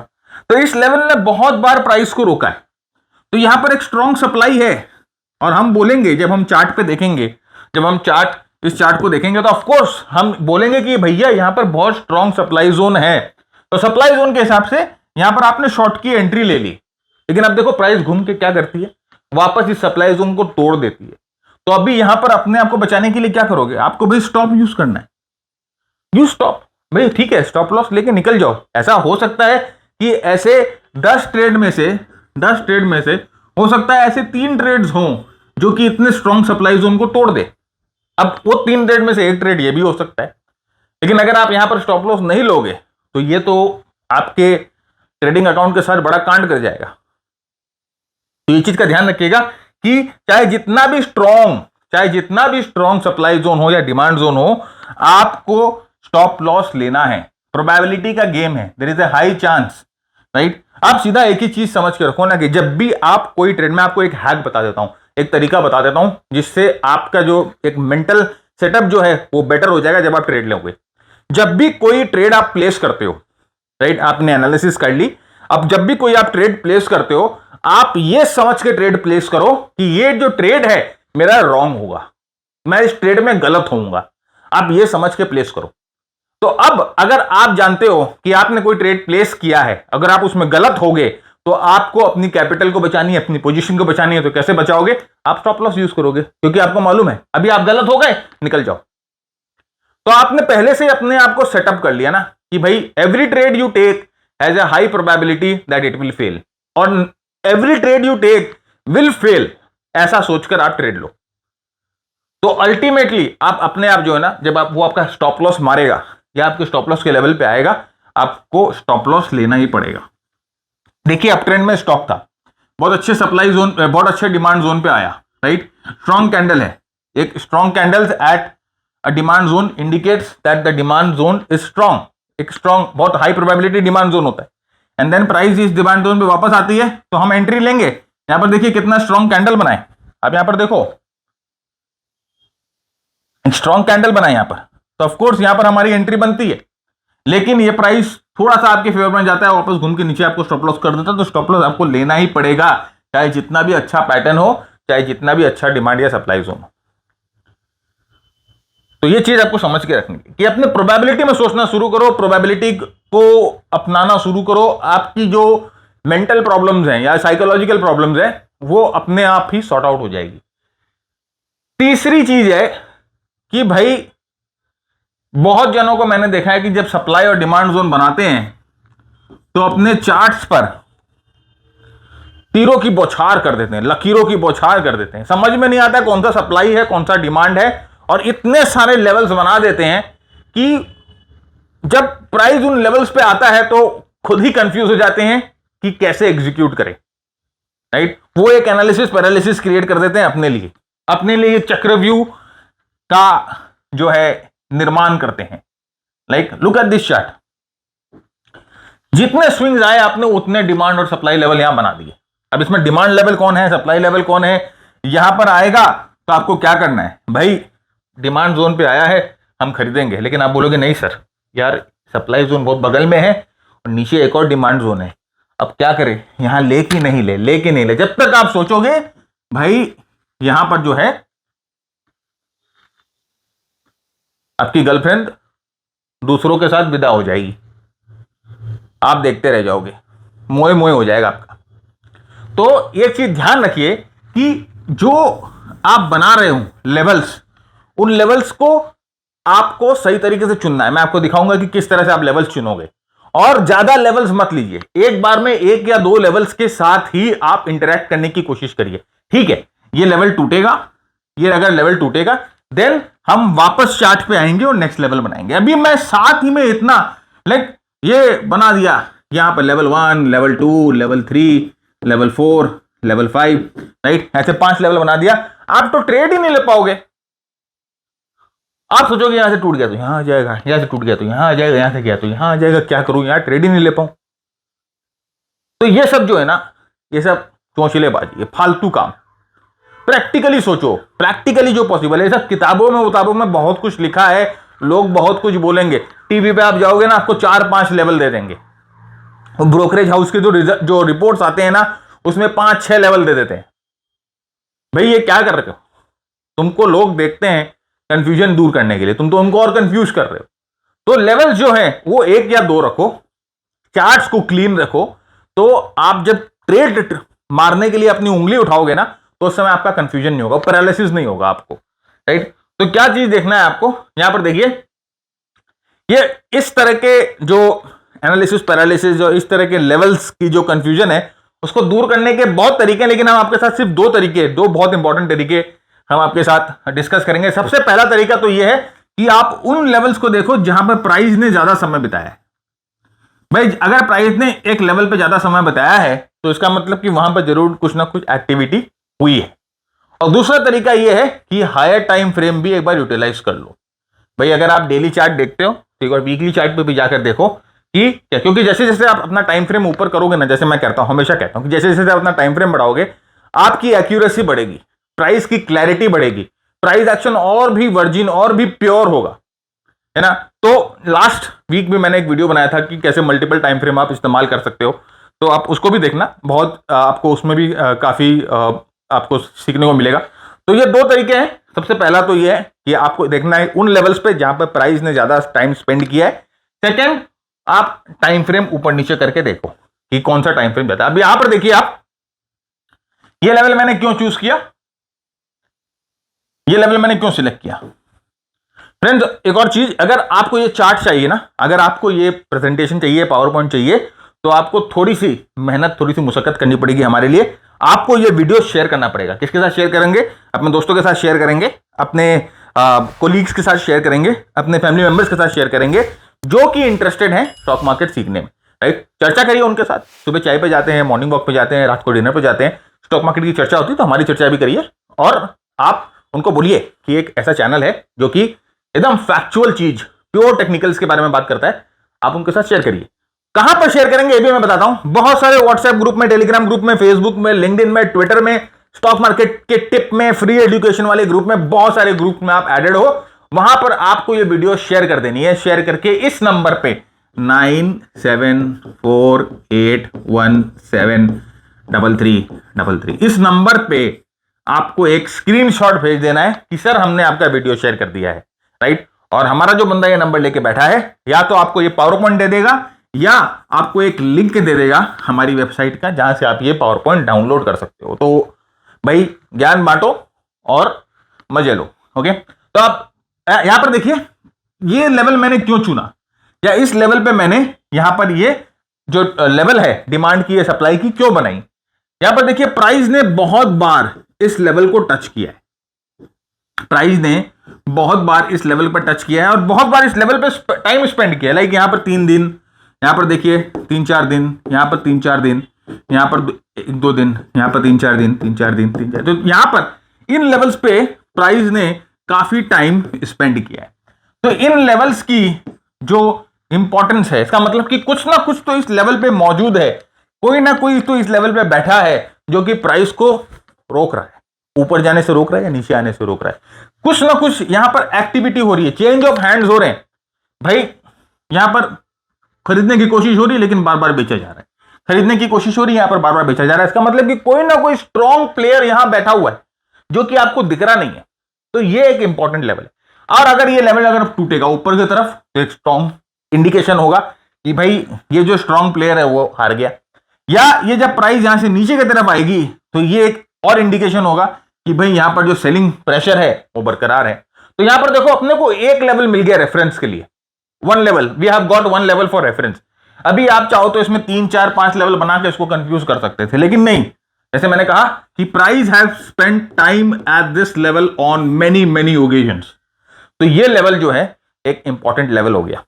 तो इस लेवल ने बहुत बार प्राइस को रोका है। तो यहां पर एक स्ट्रॉन्ग सप्लाई है, और हम बोलेंगे जब हम चार्ट पे देखेंगे, जब हम इस चार्ट को देखेंगे तो ऑफ कोर्स हम बोलेंगे कि भैया यहां पर बहुत स्ट्रॉन्ग सप्लाई जोन है। तो सप्लाई जोन के हिसाब से यहां पर आपने शॉर्ट की एंट्री ले ली, लेकिन अब देखो प्राइस घूम के क्या करती है, वापस इस सप्लाई जोन को तोड़ देती है। तो अभी यहां पर अपने आप को बचाने के लिए क्या करोगे, आपको भाई स्टॉप यूज करना है, यूज स्टॉप भाई, ठीक है, स्टॉप लॉस लेके निकल जाओ। ऐसा हो सकता है कि ऐसे 10 ट्रेड में से हो सकता है ऐसे 3 ट्रेड्स हों जो कि इतने स्ट्रॉन्ग सप्लाई जोन को तोड़ दे। अब वो 3 ट्रेड में से एक ट्रेड ये भी हो सकता है, लेकिन अगर आप यहां पर स्टॉप लॉस नहीं लोगे तो ये तो आपके ट्रेडिंग अकाउंट के साथ बड़ा कांड कर जाएगा। तो ये चीज का ध्यान रखिएगा कि चाहे जितना भी स्ट्रॉन्ग सप्लाई जोन हो या डिमांड जोन हो, आपको स्टॉप लॉस लेना है। प्रोबेबिलिटी का गेम है, there is a high chance, right. आप सीधा एक ही चीज समझ के रखो ना कि जब भी आप कोई ट्रेड में, आपको एक हैक बता देता हूं, एक तरीका बता देता हूं जिससे आपका जो एक मेंटल सेटअप जो है वो बेटर हो जाएगा जब आप ट्रेड लोगे। जब भी कोई ट्रेड आप प्लेस करते हो, राइट, आपने एनालिसिस कर ली, अब जब भी कोई आप ट्रेड प्लेस करते हो, आप ये समझ के ट्रेड प्लेस करो कि ये जो ट्रेड है मेरा रॉन्ग होगा, मैं इस ट्रेड में गलत होऊंगा, आप ये समझ के प्लेस करो। तो अब अगर आप जानते हो कि आपने कोई ट्रेड प्लेस किया है, अगर आप उसमें गलत हो गए तो आपको अपनी कैपिटल को बचानी है, अपनी पोजीशन को बचानी है, तो कैसे बचाओगे, आप स्टॉप लॉस यूज करोगे, क्योंकि आपको मालूम है अभी आप गलत हो गए, निकल जाओ। तो आपने पहले से अपने आप को सेटअप कर लिया ना कि भाई every trade you take has a high probability that it will fail, और every trade you take will fail, ऐसा सोचकर आप ट्रेड लो। तो अल्टीमेटली आप अपने आप जो है ना, जब आप वो आपका स्टॉप लॉस मारेगा या आपके स्टॉप लॉस के लेवल पे आएगा, आपको स्टॉप लॉस लेना ही पड़ेगा। देखिए अप ट्रेंड में स्टॉक था, बहुत अच्छे सप्लाई जोन, बहुत अच्छे डिमांड जोन पे आया, राइट। स्ट्रॉन्ग कैंडल है, एक strong candles at a demand zone indicates that the demand zone is strong, एक स्ट्रॉन्ग बहुत हाई प्रोबेबिलिटी डिमांड जोन होता है। एंड देन प्राइस इस डिमांड जोन पे वापस आती है तो हम एंट्री लेंगे। यहां पर देखिए कितना स्ट्रॉन्ग कैंडल बनाए, अब यहां पर देखो स्ट्रॉन्ग कैंडल बनाए यहां पर, तो ऑफ कोर्स यहां पर हमारी एंट्री बनती है, लेकिन ये प्राइस थोड़ा सा आपके फेवर में जाता है, वापस घूम के नीचे आपको स्टॉप लॉस कर देता है, तो स्टॉप लॉस आपको लेना ही पड़ेगा, चाहे जितना भी अच्छा पैटर्न हो, चाहे जितना भी अच्छा डिमांड या सप्लाई जोन हो। तो ये चीज आपको समझ के रखनी है कि अपने प्रोबेबिलिटी में सोचना शुरू करो, प्रोबेबिलिटी को अपनाना शुरू करो, आपकी जो मेंटल प्रॉब्लम्स हैं या साइकोलॉजिकल प्रॉब्लम्स हैं वो अपने आप ही सॉर्ट आउट हो जाएगी। तीसरी चीज है कि भाई बहुत जनों को मैंने देखा है कि जब सप्लाई और डिमांड जोन बनाते हैं तो अपने चार्ट्स पर तीरों की बौछार कर देते हैं, लकीरों की बौछार कर देते हैं, समझ में नहीं आता कौन सा सप्लाई है कौन सा डिमांड है, और इतने सारे लेवल्स बना देते हैं कि जब प्राइस उन लेवल्स पे आता है तो खुद ही कंफ्यूज हो जाते हैं कि कैसे एग्जीक्यूट करें, राइट। वो एक एनालिसिस पैरालिसिस क्रिएट कर देते हैं अपने लिए चक्रव्यूह का जो है निर्माण करते हैं। Like look at this chart, जितने स्विंग्स आए आपने उतने डिमांड और सप्लाई लेवल यहां बना दिए। अब इसमें डिमांड लेवल कौन है, सप्लाई लेवल कौन है, यहां पर आएगा तो आपको क्या करना है, भाई डिमांड जोन पे आया है हम खरीदेंगे, लेकिन आप बोलोगे नहीं सर यार सप्लाई जोन बहुत बगल में है और नीचे एक और डिमांड जोन है, अब क्या करें, यहां ले कि नहीं ले, ले कि नहीं ले। जब तक आप सोचोगे भाई यहां पर जो है आपकी गर्लफ्रेंड दूसरों के साथ विदा हो जाएगी, आप देखते रह जाओगे, मोए मोए हो जाएगा आपका। तो एक चीज ध्यान रखिए कि जो आप बना रहे हो लेवल्स, उन लेवल्स को आपको सही तरीके से चुनना है। मैं आपको दिखाऊंगा कि किस तरह से आप लेवल्स चुनोगे। और ज्यादा लेवल्स मत लीजिए, एक बार में एक या दो लेवल्स के साथ ही आप इंटरेक्ट करने की कोशिश करिए। ठीक है, ये लेवल टूटेगा, ये अगर लेवल टूटेगा देन हम वापस चार्ट पे आएंगे और नेक्स्ट लेवल बनाएंगे। अभी मैं साथ ही में इतना लाइक ये बना दिया, यहां पर level 1, level 2, level 3, level 4, level 5, right, ऐसे 5 लेवल बना दिया, आप तो ट्रेड ही नहीं ले पाओगे। आप सोचोगे यहां से टूट गया तो यहां आ जाएगा, यहां से टूट गया तो यहां आ जाएगा, यहां से गया तो यहां आ जाएगा, क्या करूं यार, ट्रेड ही नहीं ले पाऊं। तो ये सब जो है ना, ये सब चौंचलेबाजी, ये फालतू काम। प्रैक्टिकली सोचो, प्रैक्टिकली जो पॉसिबल है। सब किताबों में बहुत कुछ लिखा है, लोग बहुत कुछ बोलेंगे, टीवी पे आप जाओगे ना, आपको 4-5 लेवल दे देंगे। ब्रोकरेज हाउस के जो रिपोर्ट्स आते हैं ना, उसमें 5-6 लेवल दे देते हैं। भाई ये क्या कर रहे हो? तुमको लोग देखते हैं कंफ्यूजन दूर करने के लिए, तुम तो उनको और कंफ्यूज कर रहे हो। तो लेवल जो है वो 1 या 2 रखो, चार्ट्स को क्लीन रखो। तो आप जब ट्रेड मारने के लिए अपनी उंगली उठाओगे ना, तो उस समय आपका कंफ्यूजन नहीं होगा, पैरालिसिस नहीं होगा आपको, राइट। तो क्या चीज देखना है आपको, यहां पर देखिए, ये इस तरह के जो एनालिसिस पैरालिसिस और इस तरह के लेवल्स की जो कंफ्यूजन है, उसको दूर करने के बहुत तरीके हैं, लेकिन हम आपके साथ सिर्फ 2 तरीके, 2 बहुत इंपॉर्टेंट तरीके हम आपके साथ डिस्कस करेंगे। सबसे पहला तरीका तो यह है कि आप उन लेवल्स को देखो जहां पर प्राइस ने ज्यादा समय बिताया है। भाई अगर प्राइस ने एक लेवल पे ज्यादा समय बताया है, तो इसका मतलब कि वहां पर जरूर कुछ ना कुछ एक्टिविटी हुई है। और दूसरा तरीका यह है कि हायर टाइम फ्रेम भी एक बार यूटिलाइज कर लो। भाई अगर आप डेली चार्ट देखते हो तो एक बार वीकली चार्ट पे भी जाकर देखो कि क्या, क्योंकि जैसे जैसे आप अपना टाइम फ्रेम ऊपर करोगे ना, जैसे मैं कहता हूं, हमेशा कहता हूं कि जैसे जैसे आप अपना टाइम फ्रेम बढ़ाओगे, आपकी एक्यूरेसी बढ़ेगी, प्राइस की क्लैरिटी बढ़ेगी, प्राइस एक्शन और भी वर्जिन और भी प्योर होगा, है ना। तो लास्ट वीक भी मैंने एक वीडियो बनाया था कि कैसे मल्टीपल टाइम फ्रेम आप इस्तेमाल कर सकते हो, तो आप उसको भी देखना, बहुत आपको उसमें भी काफी आपको सीखने को मिलेगा। तो ये 2 तरीके हैं। सबसे पहला तो ये है कि आपको देखना है उन लेवल्स पे जहां पर प्राइस ने ज्यादा टाइम स्पेंड किया है। सेकंड, आप टाइम फ्रेम ऊपर नीचे करके देखो कि कौन सा टाइम फ्रेम जाता है। अब यहां पर देखिए आप, ये लेवल मैंने क्यों चूज किया, ये लेवल मैंने क्यों सिलेक्ट किया। फ्रेंड्स एक और चीज, अगर आपको ये चार्ट चाहिए ना, अगर आपको ये प्रेजेंटेशन चाहिए, पावर पॉइंट चाहिए, तो आपको थोड़ी सी मेहनत, थोड़ी सी मुशक्कत करनी पड़ेगी हमारे लिए। आपको ये वीडियो शेयर करना पड़ेगा। किसके साथ शेयर करेंगे? अपने दोस्तों के साथ शेयर करेंगे, अपने कोलीग्स के साथ शेयर करेंगे, अपने फैमिली मेंबर्स के साथ शेयर करेंगे जो कि इंटरेस्टेड हैं स्टॉक मार्केट सीखने में, राइट। चर्चा करिए उनके साथ, सुबह चाय पे जाते हैं, मॉर्निंग वॉक पे जाते हैं, रात को डिनर पे जाते हैं, स्टॉक मार्केट की चर्चा होती है, तो हमारी चर्चा भी करिए। और आप उनको बोलिए कि एक ऐसा चैनल है जो कि एकदम फैक्चुअल चीज, प्योर टेक्निकल्स के बारे में बात करता है, आप उनके साथ शेयर करिए। कहां पर शेयर करेंगे ये भी मैं बताता हूं। बहुत सारे व्हाट्सएप ग्रुप में, टेलीग्राम ग्रुप में, फेसबुक में, लिंक्डइन में, ट्विटर में, स्टॉक मार्केट के टिप में, फ्री एजुकेशन वाले ग्रुप में, बहुत सारे ग्रुप में आप एडेड हो। वहां पर आपको ये वीडियो शेयर कर देनी है। शेयर करके इस नंबर पे 9748173333 इस नंबर पे आपको एक स्क्रीनशॉट भेज देना है कि सर हमने आपका वीडियो शेयर कर दिया है, राइट। और हमारा जो बंदा ये नंबर लेके बैठा है, या तो आपको ये पावर पॉइंट दे देगा या आपको एक लिंक दे देगा हमारी वेबसाइट का, जहां से आप ये पावर पॉइंट डाउनलोड कर सकते हो। तो भाई ज्ञान बांटो और मजे लो, ओके। तो आप यहां पर देखिए, ये लेवल मैंने क्यों चुना, या इस लेवल पे मैंने यहां पर ये जो लेवल है डिमांड की, सप्लाई की, क्यों बनाई। यहां पर देखिए प्राइस ने बहुत बार इस लेवल को टच किया है, प्राइस ने बहुत बार इस लेवल पर टच किया है और बहुत बार इस लेवल पर टाइम स्पेंड किया है। लाइक यहां पर 3 दिन, यहां पर देखिए 3-4 दिन, यहां पर 3-4 दिन, यहां पर 1-2 दिन, यहां पर 3-4 दिन, 3-4 दिन, 3-4। तो यहां पर इन लेवल्स पे प्राइस ने काफी टाइम स्पेंड किया है। तो इन लेवल्स की जो इंपॉर्टेंस है, इसका मतलब कि कुछ ना कुछ तो इस लेवल पे मौजूद है, कोई ना कोई तो इस लेवल पे बैठा है जो कि प्राइस को रोक रहा है, ऊपर जाने से रोक रहा है या नीचे आने से रोक रहा है। कुछ ना कुछ यहां पर एक्टिविटी हो रही है, चेंज ऑफ हैंड्स हो रहे हैं। भाई यहां पर खरीदने की कोशिश हो रही है लेकिन बार बार बेचा जा रहा है, खरीदने की कोशिश हो रही है, यहां पर बार बार बेचा जा रहा है। इसका मतलब कि कोई ना कोई स्ट्रॉन्ग प्लेयर यहां बैठा हुआ है जो कि आपको दिख रहा नहीं है। तो ये एक इंपॉर्टेंट लेवल है। और अगर ये लेवल अगर टूटेगा ऊपर की तरफ तो एक स्ट्रॉन्ग इंडिकेशन होगा कि भाई ये जो स्ट्रॉन्ग प्लेयर है वो हार गया। या ये जब प्राइस यहां से नीचे की तरफ आएगी तो ये एक और इंडिकेशन होगा कि भाई यहां पर जो सेलिंग प्रेशर है वो बरकरार है। तो यहां पर देखो अपने को एक लेवल मिल गया रेफरेंस के लिए, one level, we have got one level for reference. अभी आप चाहो तो इसमें 3 4 5 लेवल बना के इसको कंफ्यूज कर सकते थे, लेकिन नहीं, जैसे मैंने कहा कि price have spent time at this level on many many occasions. तो ये लेवल जो है एक इंपॉर्टेंट लेवल हो गया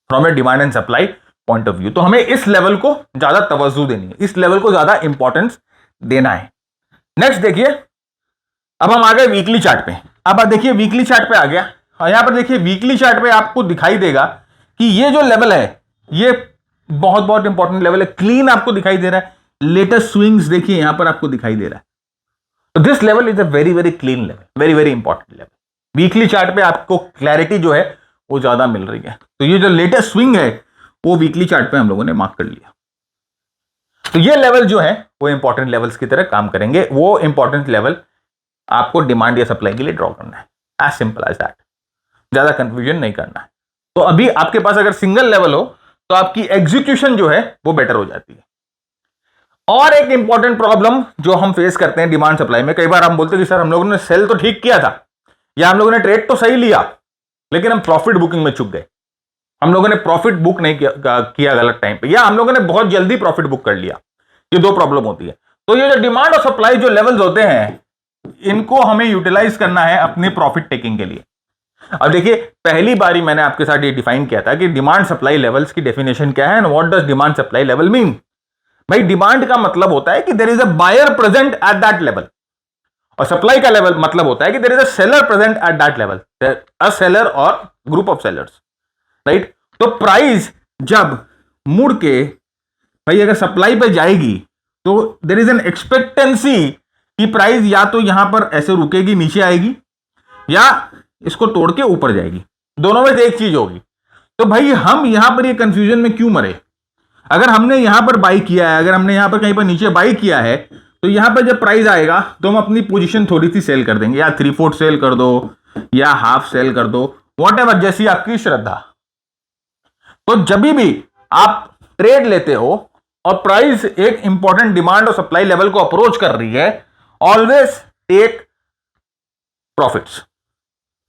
from A demand and supply point of view. तो हमें इस लेवल को ज्यादा तवज्जो देनी है, इस लेवल को ज्यादा इंपॉर्टेंस देना है। नेक्स्ट देखिए, अब हम आ गए वीकली चार्ट पे। अब आप देखिए वीकली चार्ट पे आ गया और यहां पर देखिए वीकली चार्ट पे आपको दिखाई देगा कि ये जो लेवल है ये बहुत बहुत इंपॉर्टेंट लेवल है, क्लीन आपको दिखाई दे रहा है। लेटेस्ट स्विंग्स देखिए यहां पर आपको दिखाई दे रहा है। तो this level is a very very clean level, very very important level. Weekly chart पे आपको क्लैरिटी जो है वो ज्यादा मिल रही है। तो ये जो लेटेस्ट स्विंग है वो वीकली चार्ट पे हम लोगों ने मार्क कर लिया। तो ये लेवल जो है वो इंपॉर्टेंट लेवल्स की तरह काम करेंगे। वो इंपॉर्टेंट लेवल आपको डिमांड या सप्लाई के लिए ड्रॉ करना है, एज सिंपल एज दैट, ज्यादा कंफ्यूजन नहीं करना है। तो अभी आपके पास अगर सिंगल लेवल हो तो आपकी एग्जीक्यूशन जो है वो बेटर हो जाती है। और एक इंपॉर्टेंट प्रॉब्लम जो हम फेस करते हैं डिमांड सप्लाई में, कई बार हम बोलते हैं कि सर हम लोगों ने सेल तो ठीक किया था या हम लोगों ने ट्रेड तो सही लिया लेकिन हम प्रॉफिट बुकिंग में चूक गए, हम लोगों ने प्रॉफिट बुक नहीं किया गलत टाइम पे, या हम लोगों ने बहुत जल्दी प्रॉफिट बुक कर लिया। ये दो प्रॉब्लम होती है। तो ये जो डिमांड और सप्लाई जो लेवल्स होते हैं इनको हमें यूटिलाइज करना है अपनी प्रॉफिट टेकिंग के लिए। अब देखिए पहली बारी मैंने आपके साथ ये डिफाइन किया था कि डिमांड सप्लाई लेवल्स की डेफिनेशन क्या है and what does demand supply level mean. भाई डिमांड का मतलब होता है कि there is a buyer present at that level, और सप्लाई का लेवल मतलब होता है कि there is a seller present at that level, a seller और ग्रुप ऑफ सेलर्स, राइट। तो प्राइस जब मुड़ के भाई अगर सप्लाई पे जाएगी तो देयर इज एन एक्सपेक्टेंसी कि प्राइस या तो यहां पर ऐसे रुकेगी नीचे आएगी या इसको तोड़ के ऊपर जाएगी, दोनों में से एक चीज होगी। तो भाई हम यहां पर ये कंफ्यूजन में क्यों मरे? अगर हमने यहां पर बाई किया है, अगर हमने यहां पर कहीं पर नीचे बाई किया है तो यहां पर जब प्राइस आएगा तो हम अपनी पोजीशन थोड़ी सी सेल कर देंगे, या 3/4 सेल कर दो या हाफ सेल कर दो, व्हाटएवर, जैसी आपकी श्रद्धा। तो जब भी आप ट्रेड लेते हो और प्राइस एक इंपॉर्टेंट डिमांड और सप्लाई लेवल को अप्रोच कर रही है, always take profits,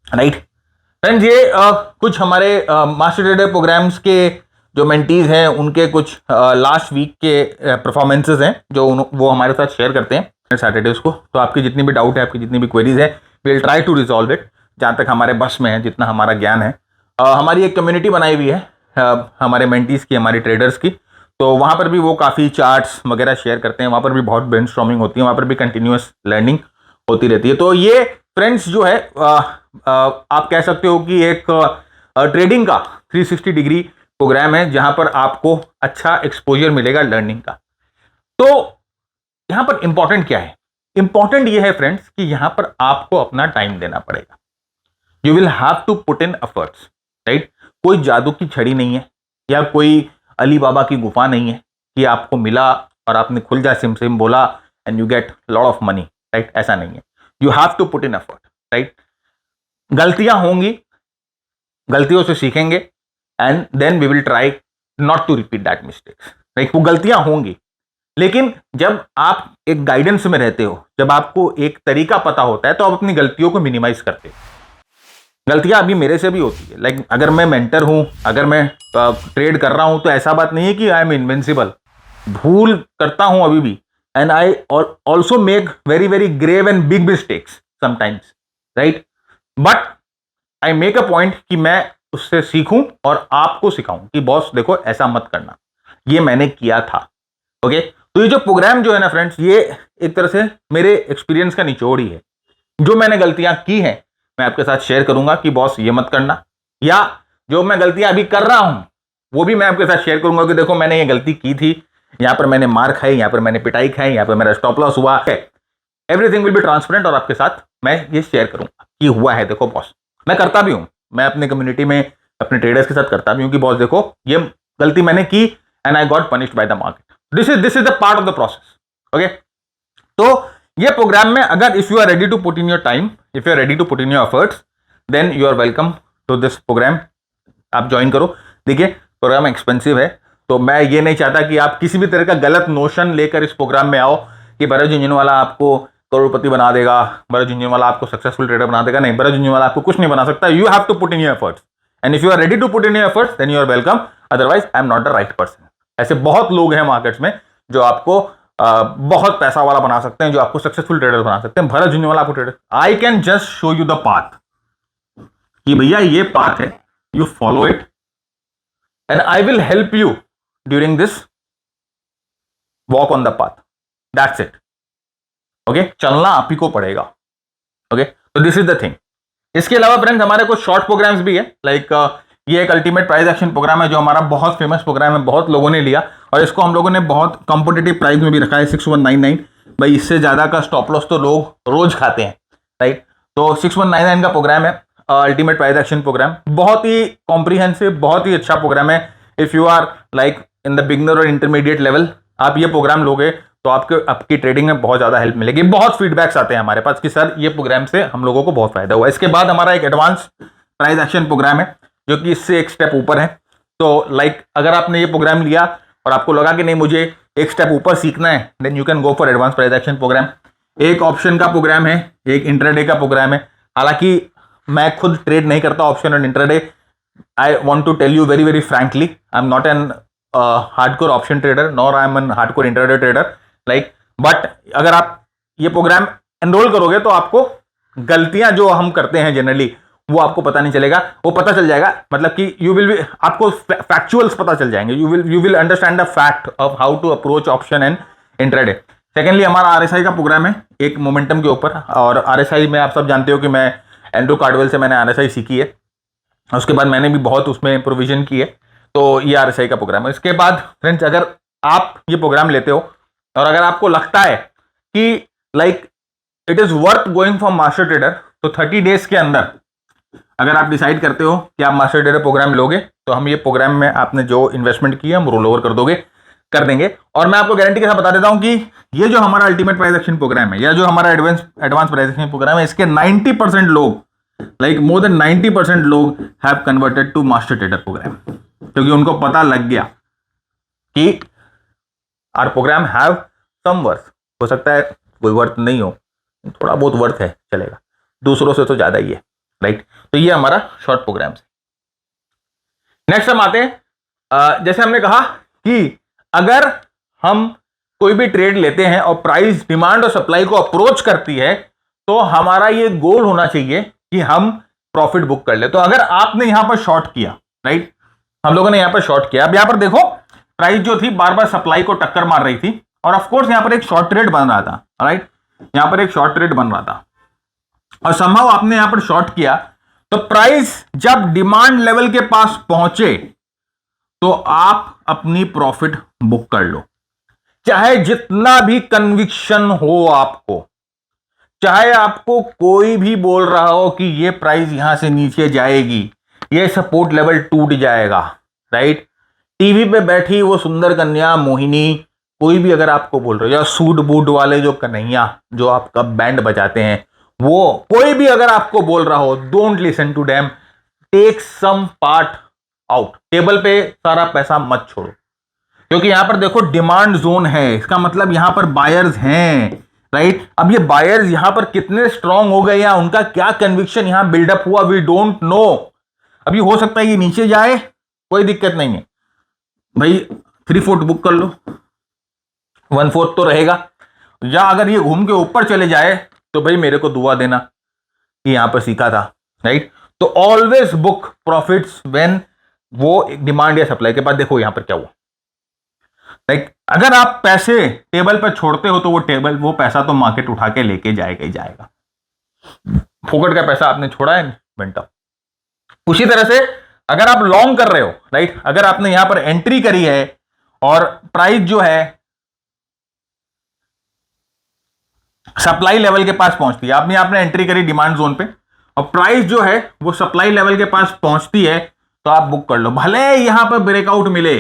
right friends. ये कुछ हमारे मास्टर ट्रेडर प्रोग्राम्स के जो मेंटीज हैं उनके कुछ लास्ट वीक के परफॉर्मेंसेस हैं जो वो हमारे साथ शेयर करते हैं सैटरडेज को। तो आपकी जितनी भी डाउट है, आपकी जितनी भी क्वेरीज है, will try to resolve it जहां तक हमारे बस में है, जितना हमारा ज्ञान है। हमारी एक कम्युनिटी बनाई हुई है हमारे मेंटीज की, हमारी ट्रेडर्स की, तो वहां पर भी वो काफ़ी चार्ट्स वगैरह शेयर करते हैं, वहां पर भी बहुत ब्रेनस्टॉर्मिंग होती है, वहां पर भी कंटिन्यूअस लर्निंग होती रहती है। तो ये फ्रेंड्स जो है आप कह सकते हो कि एक ट्रेडिंग का 360 डिग्री प्रोग्राम है जहां पर आपको अच्छा एक्सपोजर मिलेगा लर्निंग का। तो यहां पर इंपॉर्टेंट क्या है? इंपॉर्टेंट ये है फ्रेंड्स कि यहां पर आपको अपना टाइम देना पड़ेगा। You will have to put in efforts, right. कोई जादू की छड़ी नहीं है या कोई अली बाबा की गुफा नहीं है कि आपको मिला और आपने खुल जा सिम सिम बोला and you get lot of money, right. ऐसा नहीं है। You have to put in effort, right. गलतियां होंगी, गलतियों से सीखेंगे and then we will try not to repeat that mistakes, right. वो गलतियां होंगी, लेकिन जब आप एक गाइडेंस में रहते हो, जब आपको एक तरीका पता होता है तो आप अपनी गलतियों को मिनिमाइज करते हो। गलतियां अभी मेरे से भी होती है, लाइक अगर मैं मेंटर हूं, अगर मैं ट्रेड कर रहा हूं तो ऐसा बात नहीं है कि आई एम इनविंसिबल। भूल करता हूं अभी भी, and I also make very very grave and big mistakes sometimes, right. But I make a point कि मैं उससे सीखूं और आपको सिखाऊं कि बॉस देखो ऐसा मत करना, ये मैंने किया था, ओके। तो ये जो प्रोग्राम जो है ना फ्रेंड्स, ये एक तरह से मेरे एक्सपीरियंस का निचोड़ ही है। जो मैंने गलतियां की हैं मैं आपके साथ शेयर करूंगा कि बॉस ये मत करना, या जो मैं गलतियां अभी कर रहा हूं वो भी मैं आपके साथ शेयर करूंगा कि देखो मैंने ये गलती की थी, यहां पर मैंने मार खाई, यहां पर मैंने पिटाई खाई, यहां पर मेरा स्टॉप लॉस हुआ है। एवरीथिंग विल बी ट्रांसपेरेंट और आपके साथ मैं ये शेयर करूंगा कि हुआ है। देखो बॉस, मैं करता भी हूं, मैं अपने कम्युनिटी में अपने ट्रेडर्स के साथ करता भी हूं कि बॉस देखो ये गलती मैंने की and I got punished by the market. This is the part of the process, okay. तो ये प्रोग्राम में अगर if you are ready to put in your time, if you are ready to put in your efforts, then you are welcome to this programme. आप join करो। देखिए programme expensive है, तो मैं ये नहीं चाहता कि आप किसी भी तरह का गलत नोशन लेकर इस प्रोग्राम में आओ कि भरत झुंझुनवाला आपको करोड़पति बना देगा, भरत झुंझुनवाला आपको सक्सेसफुल ट्रेडर बना देगा। नहीं, भरत झुंझुनवाला आपको कुछ नहीं बना सकता। You have to put in your efforts, and if you are ready to put in your efforts then you are welcome, otherwise I am not the right person. ऐसे बहुत लोग हैं मार्केट्स में जो आपको बहुत पैसा वाला बना सकते हैं, जो आपको सक्सेसफुल ट्रेडर बना सकते हैं। भरत झुंझुनवाला आपको trader, I can just show you the path कि भैया ये पाथ है, you follow it and I will help you during this walk on the path, that's it. Okay, चलना आप ही को पड़ेगा। ओके, तो दिस इज द थिंग। इसके अलावा फ्रेंड्स हमारे कुछ शॉर्ट प्रोग्राम्स भी है, लाइक ये एक अल्टीमेट प्राइस एक्शन प्रोग्राम है जो हमारा बहुत फेमस प्रोग्राम है, बहुत लोगों ने लिया और इसको हम लोगों ने बहुत कॉम्पिटिटिव प्राइस में भी रखा है, 6199। भाई इससे ज्यादा का स्टॉप लॉस तो लोग रोज खाते हैं, राइट। तो 6199 का प्रोग्राम है अल्टीमेट प्राइस एक्शन प्रोग्राम, बहुत ही कॉम्प्रिहेंसिव, बहुत ही अच्छा प्रोग्राम है। If you are like in the beginner और इंटरमीडिएट लेवल, आप ये प्रोग्राम लोगे तो आपकी ट्रेडिंग में बहुत ज्यादा हेल्प मिलेगी। बहुत फीडबैक्स आते हैं हमारे पास कि सर ये प्रोग्राम से हम लोगों को बहुत फायदा हुआ। इसके बाद हमारा एक एडवांस प्राइस एक्शन प्रोग्राम है जो कि इससे एक स्टेप ऊपर है। तो लाइक अगर आपने ये प्रोग्राम लिया और आपको लगा कि नहीं मुझे एक स्टेप ऊपर सीखना है, then you can go for advance price action programme. एक ऑप्शन का प्रोग्राम है, एक इंट्राडे का प्रोग्राम है। हालांकि मैं खुद ट्रेड नहीं करता ऑप्शन और intraday. I want to tell you very very frankly, I am not an hardcore option trader nor I am an hardcore intraday trader, like. But अगर आप ये प्रोग्राम एनरोल करोगे तो आपको गलतियां जो हम करते हैं जनरली वो आपको पता नहीं चलेगा, वो पता चल जाएगा। मतलब कि यू विल बी, आपको फैक्चुअल्स पता चल जाएंगे, you will understand the fact of how to approach option and intraday. Secondly हमारा आरएसआई का प्रोग्राम है एक मोमेंटम के ऊपर, और आरएसआई में आप सब जानते हो कि मैं एंड्रू कार्डवेल से मैंने आरएसआई सीखी है, उसके बाद मैंने भी बहुत उसमें प्रोविजन की है। तो ये आरएसआई का प्रोग्राम है। इसके बाद फ्रेंड्स अगर आप ये प्रोग्राम लेते हो और अगर आपको लगता है कि like it is worth going for master trader, तो 30 डेज के अंदर अगर आप डिसाइड करते हो कि आप मास्टर ट्रेडर प्रोग्राम लोगे तो हम ये प्रोग्राम में आपने जो इन्वेस्टमेंट की है हम रोल ओवर कर देंगे। और मैं आपको गारंटी के साथ बता देता हूं कि ये जो हमारा अल्टीमेट प्राइस एक्शन प्रोग्राम है या जो हमारा एडवांस प्राइस एक्शन प्रोग्राम है, इसके 90% लोग, लाइक मोर देन 90% लोग have converted to master trader program, क्योंकि उनको पता लग गया कि our program have some worth. हो सकता है कोई वर्थ नहीं हो, थोड़ा बहुत वर्थ है, चलेगा, दूसरों से तो ज्यादा ही है, राइट। तो ये हमारा शॉर्ट प्रोग्राम है। नेक्स्ट हम आते हैं, जैसे हमने कहा कि अगर हम कोई भी ट्रेड लेते हैं और प्राइस डिमांड और सप्लाई को अप्रोच करती है तो हमारा ये गोल होना चाहिए कि हम प्रॉफिट बुक कर ले। तो अगर आपने यहां पर शॉर्ट किया, राइट, हम लोगों ने यहां पर शॉर्ट किया, अब यहां पर देखो प्राइस जो थी बार बार सप्लाई को टक्कर मार रही थी और ऑफ कोर्स यहां पर एक शॉर्ट ट्रेड बन रहा था, राइट, यहां पर एक शॉर्ट ट्रेड बन रहा था और समहाउ आपने यहां पर शॉर्ट किया तो प्राइस जब डिमांड लेवल के पास पहुंचे तो आप अपनी प्रॉफिट बुक कर लो, चाहे जितना भी कन्विक्शन हो आपको, चाहे आपको कोई भी बोल रहा हो कि ये प्राइस यहां से नीचे जाएगी, ये सपोर्ट लेवल टूट जाएगा, राइट। टीवी पे बैठी वो सुंदर कन्या मोहिनी, कोई भी अगर आपको बोल रहे हो, या सूट बूट वाले जो कन्हैया जो आपका बैंड बजाते हैं, वो कोई भी अगर आपको बोल रहा हो, don't listen to them, take some part out, table पे सारा पैसा मत छोड़ो, क्योंकि यहां पर देखो डिमांड जोन है, इसका मतलब यहां पर बायर्स हैं, राइट। अब ये बायर्स यहां पर कितने स्ट्रांग हो गए या उनका क्या कन्विक्शन यहां बिल्डअप हुआ, वी डोंट नो। अभी हो सकता है ये नीचे जाए, कोई दिक्कत नहीं है भाई, 3/4 बुक कर लो, 1/4 तो रहेगा, या अगर ये घूम के ऊपर चले जाए तो भाई मेरे को दुआ देना कि यहां पर सीखा था, राइट। तो ऑलवेज बुक प्रॉफिट्स व्हेन वो डिमांड या सप्लाई के बाद। देखो यहां पर क्या हुआ, लाइक अगर आप पैसे टेबल पर छोड़ते हो तो वो पैसा तो मार्केट उठा के लेके जाएगा ही जाएगा, फोकट का पैसा आपने छोड़ा है, बेंटा। उसी तरह से अगर आप लॉन्ग कर रहे हो, राइट, अगर आपने यहां पर एंट्री करी है और प्राइस जो है सप्लाई लेवल के पास पहुंचती है, आपने एंट्री करी डिमांड जोन पे और प्राइस जो है वो सप्लाई लेवल के पास पहुंचती है, तो आप बुक कर लो, भले यहां पर ब्रेकआउट मिले,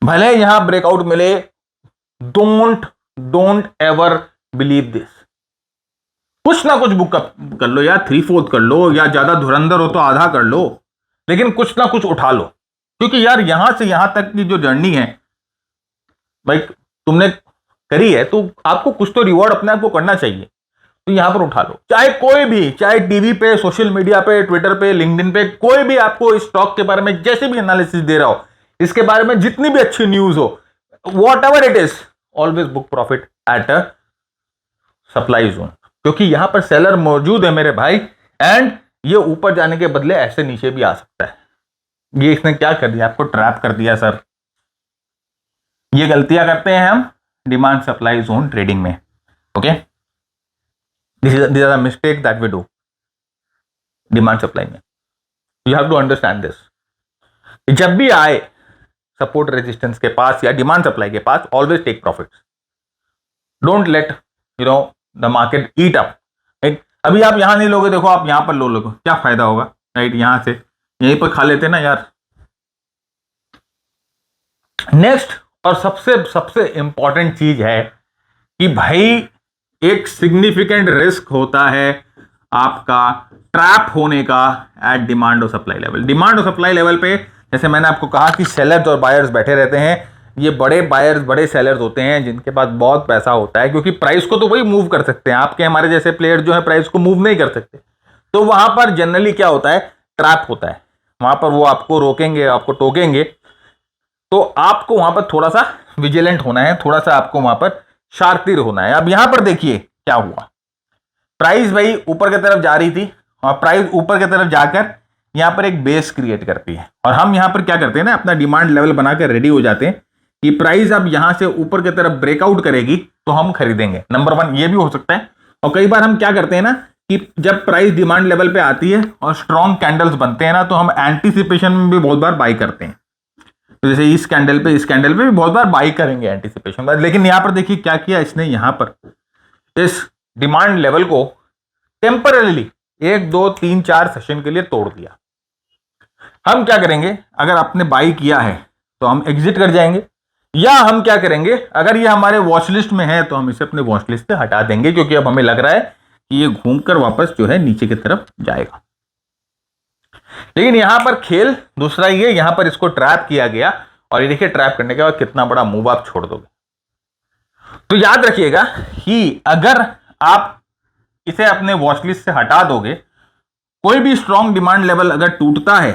भले यहां ब्रेकआउट मिले, डोंट एवर बिलीव दिस, कुछ ना कुछ बुक कर लो, या 3/4 कर लो, या ज्यादा धुरंधर हो तो आधा कर लो, लेकिन कुछ ना कुछ उठा लो। क्योंकि यार यहां से यहां तक की जो जर्नी है भाई तुमने करी है, तो आपको कुछ तो रिवॉर्ड अपने आप को करना चाहिए। तो यहां पर उठा लो, चाहे कोई भी, चाहे टीवी पे, सोशल मीडिया पे, ट्विटर पे, लिंक्डइन पे, कोई भी आपको इस स्टॉक के बारे में जैसे भी एनालिसिस दे रहा हो, इसके बारे में जितनी भी अच्छी न्यूज हो, what ever it is, always book profit at a supply zone. क्योंकि यहां पर सेलर मौजूद है मेरे भाई, एंड ये ऊपर जाने के बदले ऐसे नीचे भी आ सकता है। ये इसने क्या कर दिया, आपको ट्रैप कर दिया सर। ये गलतियां करते हैं हम डिमांड सप्लाई जोन ट्रेडिंग में। Okay, this are the mistake that we do demand supply में। You have to understand this. जब भी आए सपोर्ट रेजिस्टेंस के पास या डिमांड सप्लाई के पास, always take profits. Don't let the market eat up. Right, अभी आप यहां नहीं लोगे, देखो आप यहां पर लो लोगे, क्या फायदा होगा। राइट, यहां से यहीं पर खा लेते ना यार। नेक्स्ट और सबसे सबसे इंपॉर्टेंट चीज है कि भाई एक सिग्निफिकेंट रिस्क होता है आपका ट्रैप होने का एट डिमांड और सप्लाई लेवल। डिमांड और सप्लाई लेवल पे जैसे मैंने आपको कहा कि सेलर्स और बायर्स बैठे रहते हैं। ये बड़े बायर्स, बड़े सेलर्स होते हैं जिनके पास बहुत पैसा होता है, क्योंकि प्राइस को तो वही मूव कर सकते हैं, आपके हमारे जैसे प्लेयर जो है प्राइस को मूव नहीं कर सकते। तो वहां पर जनरली क्या होता है, ट्रैप होता है। वहां पर वो आपको रोकेंगे, आपको टोकेंगे, तो आपको वहां पर थोड़ा सा विजिलेंट होना है, थोड़ा सा आपको वहां पर शातिर होना है। अब यहां पर देखिए क्या हुआ, प्राइस भाई ऊपर की तरफ जा रही थी, और प्राइस ऊपर की तरफ जाकर यहां पर एक बेस क्रिएट करती है, और हम यहां पर क्या करते हैं ना, अपना डिमांड लेवल बनाकर रेडी हो जाते हैं कि प्राइस अब यहां से ऊपर की तरफ ब्रेकआउट करेगी तो हम खरीदेंगे। नंबर 1 ये भी हो सकता है। और कई बार हम क्या करते हैं ना कि जब प्राइस डिमांड लेवल पे आती है और स्ट्रॉन्ग कैंडल्स बनते हैं ना, तो हम एंटीसिपेशन में भी बहुत बार बाई करते हैं। तो जैसे इस कैंडल पे भी बहुत बार बाई करेंगे एंटीसिपेशन में। लेकिन यहां पर देखिए क्या किया इसने, यहां पर इस डिमांड लेवल को टेम्पररीली 1 2 3 4 सेशन के लिए तोड़ दिया। हम क्या करेंगे, अगर आपने बाई किया है तो हम एग्जिट कर जाएंगे, या हम क्या करेंगे, अगर ये हमारे वॉच लिस्ट में है तो हम इसे अपने वॉच लिस्ट से हटा देंगे, क्योंकि अब हमें लग रहा है कि ये घूमकर वापस जो है नीचे की तरफ जाएगा। लेकिन यहां पर खेल दूसरा ही है, यहां पर इसको ट्रैप किया गया, और ये देखिए ट्रैप करने के बाद कितना बड़ा मूव आप छोड़ दोगे। तो याद रखिएगा कि अगर आप इसे अपने वॉच लिस्ट से हटा दोगे, कोई भी स्ट्रॉन्ग डिमांड लेवल अगर टूटता है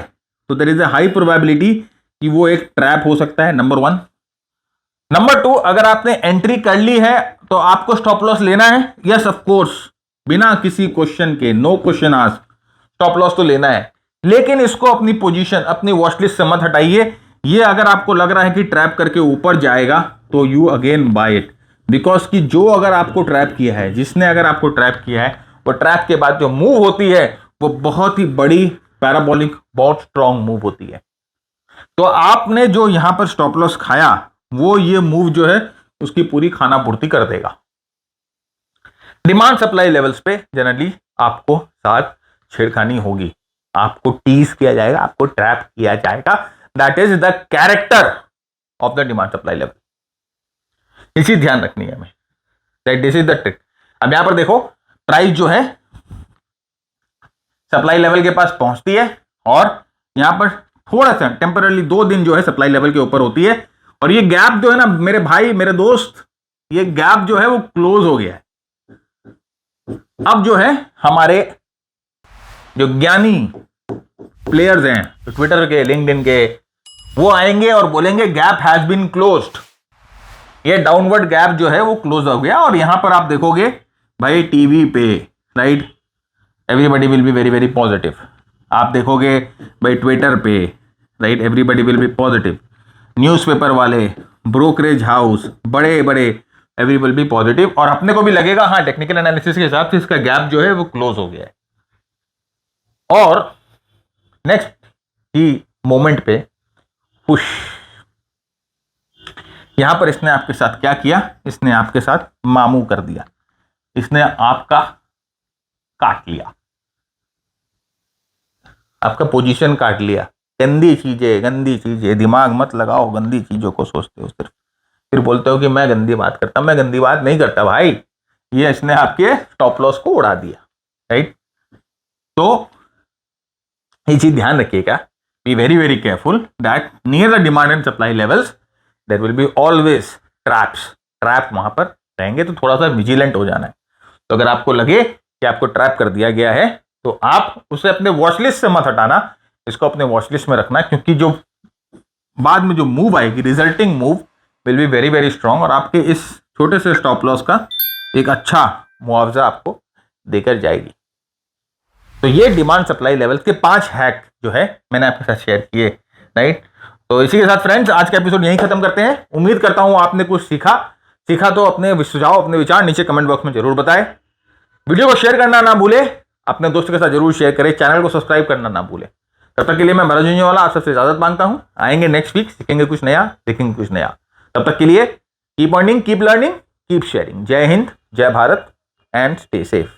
तो there is a high probability कि वो एक ट्रैप हो सकता है, नंबर 1। नंबर 2, अगर आपने एंट्री कर ली है तो आपको स्टॉप लॉस लेना है, यस ऑफ कोर्स, बिना किसी क्वेश्चन के, no question ask, stop loss तो लेना है। लेकिन इसको अपनी पोजीशन, अपनी वॉच लिस्ट से मत हटाइए। ये अगर आपको लग रहा है कि ट्रैप करके ऊपर जाएगा तो you again buy it, because कि जो अगर आपको ट्रैप किया है, जिसने अगर आपको ट्रैप किया है, वो ट्रैप के बाद जो मूव होती है वो बहुत ही बड़ी पैराबोलिक, बहुत स्ट्रॉन्ग मूव होती है। तो आपने जो यहां पर स्टॉप लॉस खाया, वो ये मूव जो है उसकी पूरी खाना पूर्ति कर देगा। डिमांड सप्लाई लेवल्स पे जनरली आपको साथ छेड़खानी होगी, आपको टीज किया जाएगा, आपको ट्रैप किया जाएगा। That is the character of the demand supply level. इसी ध्यान रखनी है हमें, that this is the trick. अब यहां पर देखो प्राइस जो है सप्लाई लेवल के पास पहुंचती है, और यहां पर थोड़ा सा टेम्पररी 2 दिन जो है सप्लाई लेवल के ऊपर होती है, और ये गैप जो है ना मेरे भाई, मेरे दोस्त, ये गैप जो है वो क्लोज हो गया है। अब जो है हमारे जो ज्ञानी प्लेयर्स हैं ट्विटर के, लिंक्डइन के, वो आएंगे और बोलेंगे गैप हैज बीन क्लोज्ड। ये डाउनवर्ड गैप जो है वो क्लोज हो गया। और यहां पर आप देखोगे भाई टीवी पे, right, everybody will be very very positive. आप देखोगे भाई ट्विटर पे, right, everybody will be positive. Newspaper वाले, ब्रोकरेज हाउस, बड़े बड़े, एवरी विल बी पॉजिटिव। और अपने को भी लगेगा हाँ टेक्निकल एनालिसिस के हिसाब से इसका गैप जो है वो क्लोज हो गया है। और नेक्स्ट ही मोमेंट पे पुश, यहां पर इसने आपके साथ क्या किया, इसने आपके साथ मामू कर दिया, इसने आपका काट लिया, आपका पोजीशन काट लिया। गंदी चीजें, दिमाग मत लगाओ, गंदी चीजों को सोचते हो सिर्फ, फिर बोलते हो कि मैं गंदी बात करता हूं। मैं गंदी बात नहीं करता भाई, ये इसने आपके स्टॉप लॉस को उड़ा दिया, राइट। तो ये चीज ध्यान रखिएगा, be very very careful that near the demand and supply levels there will be always trap वहां पर रहेंगे, तो थोड़ा सा विजिलेंट हो जाना है। तो अगर आपको लगे कि आपको ट्रैप कर दिया गया है तो आप उसे अपने वॉच लिस्ट से मत हटाना, इसको अपने वॉच लिस्ट में रखना, क्योंकि जो बाद में जो मूव आएगी, resulting move will be very very strong और आपके इस छोटे से स्टॉप लॉस का एक अच्छा मुआवजा आपको देकर जाएगी। तो ये डिमांड सप्लाई लेवल के 5 हैक जो है मैंने आपके साथ शेयर किए, राइट। तो इसी के साथ फ्रेंड्स आज का एपिसोड यहीं खत्म करते हैं। उम्मीद करता हूं आपने कुछ सीखा तो अपने सुझाव, अपने विचार नीचे कमेंट बॉक्स में जरूर बताएं। वीडियो को शेयर करना ना भूले, अपने दोस्तों के साथ जरूर शेयर करें, चैनल को सब्सक्राइब करना ना भूले। तब तक के लिए मैं भरत झुंझुनवाला आप सबसे इजाजत मांगता हूं। आएंगे नेक्स्ट वीक, सीखेंगे कुछ नया, देखेंगे कुछ नया। तब तक के लिए keep earning, keep learning, keep sharing. जय हिंद, जय भारत एंड स्टे सेफ।